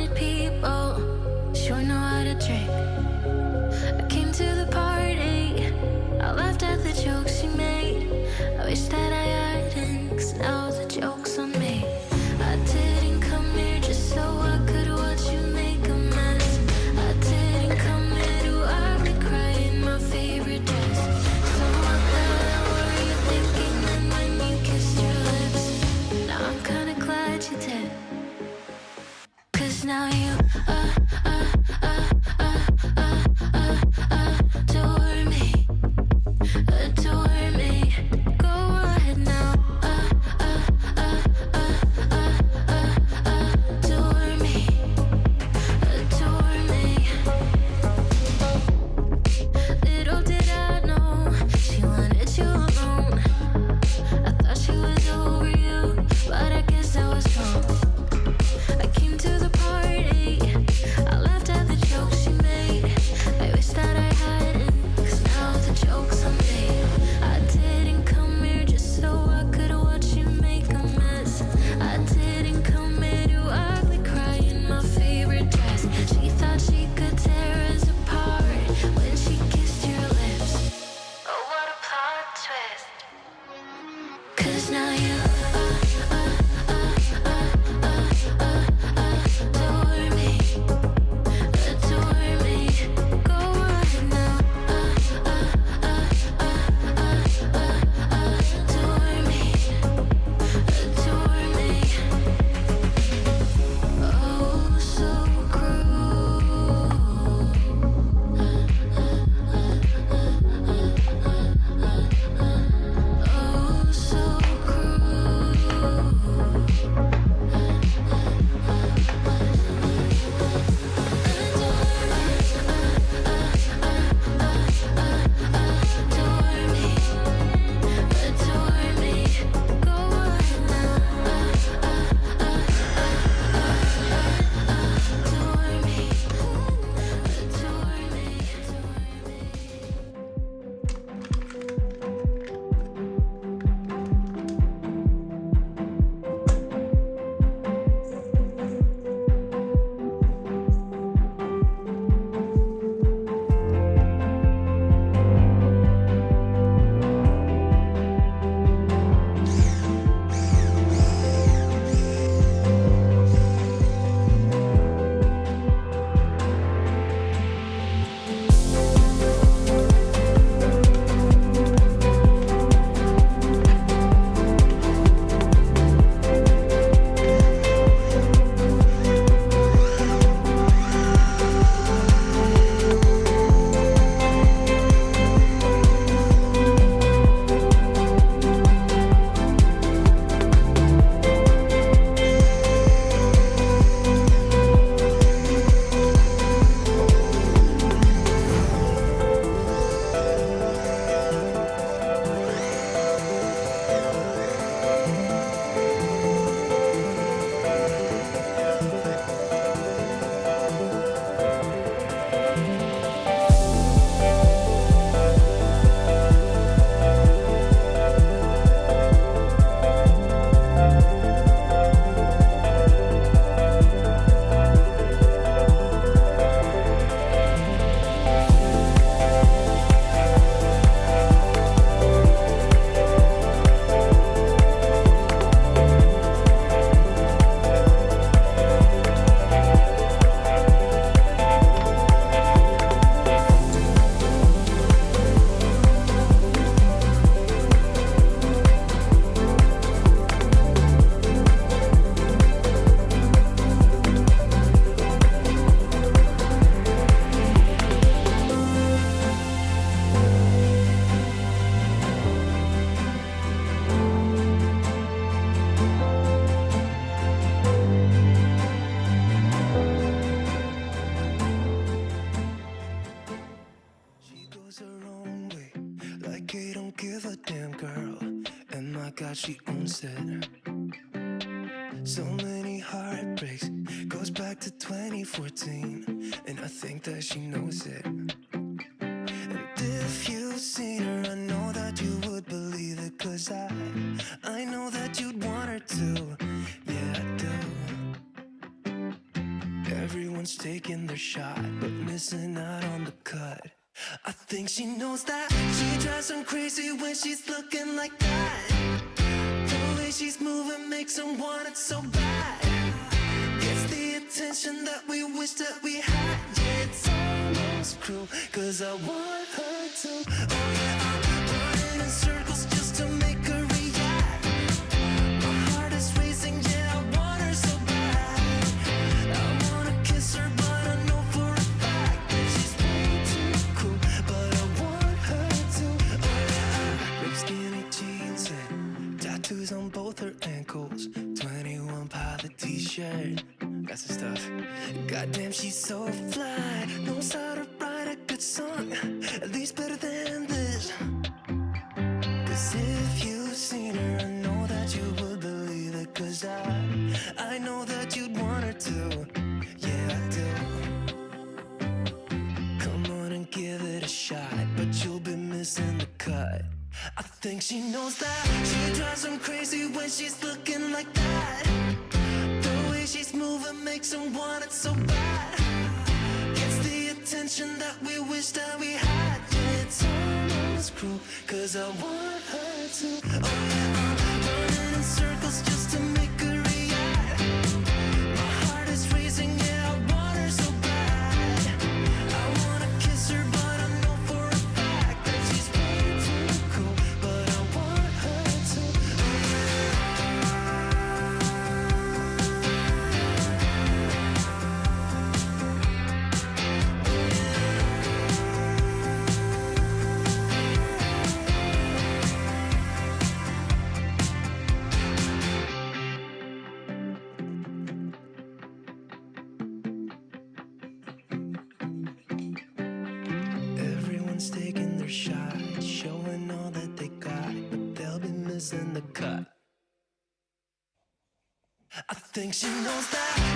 wanted people, sure know how to trick. I came to the party, I laughed at the jokes she made. I wish that I hadn't, 'cause now the joke's on me. I didn't come here just so I could watch you make a mess. I didn't come here to ugly cry in my favorite dress. So what the hell were you thinking then when you kissed your lips? Now I'm kinda glad you did, 'cause now you adore me, adore me. Go ahead now, adore me, adore me. Little did I know she wanted you alone. I thought she was over you, but I guess I was wrong. I came to the party, I laughed at the jokes she made. I wish that I hadn't, 'cause now the joke's on me. I didn't come here just so I could watch you make a mess. I didn't come here to ugly cry in my favorite dress. She thought she could tear us apart when she kissed your lips. Oh, what a plot twist. 'Cause now you adore me, adore me. Go ahead now, adore me, adore me. Oh, so cruel. Oh, so cruel. Adore me, adore me. Go ahead now, adore me, adore me. She goes her own way, like he don't give a damn, girl. And my God, she owns it. So many heartbreaks, goes back to 2014, and I think that she knows it. And if you've seen her, I know that you would believe it, 'cause I know that you'd want her to. Yeah, I do. taking their shot, but missing out on the cut. I think she knows that she drives them crazy when she's looking like that. The way she's moving makes them want it so bad. Gets the attention that we wish that we had. Yeah, it's almost cruel, cause I want her to. Oh yeah, I'm running in circles just to make her react. My heart is racing, yeah, I want her so bad. I wanna kiss her, but I know for a fact that she's way too cool. But I want her to. Oh yeah, ripped skinny jeans and tattoos on both her ankles. 21 Pilot t-shirt, that's the stuff. Goddamn, she's so fly. Knows how to write a good song, at least better than this. Cause if you've seen her, I know that you would believe it. Cause I know that you'd want her to. Yeah, I do. Come on and give it a shot, but you'll be missing the cut. I think she knows that she drives them crazy when she's looking like that. The way she's moving makes them want it so bad. Gets the attention that we wish that we had. Yeah, it's almost cruel, cause I want her to. Oh yeah, I'm running in circles just to make her react. My heart is racing, yeah, I want her so bad. I wanna kiss her, but I know for a fact that she's way too cool. But I want her to. Oh yeah. Everyone's taking their shot, showing all that they got, but they'll be missing the cut. I think she knows that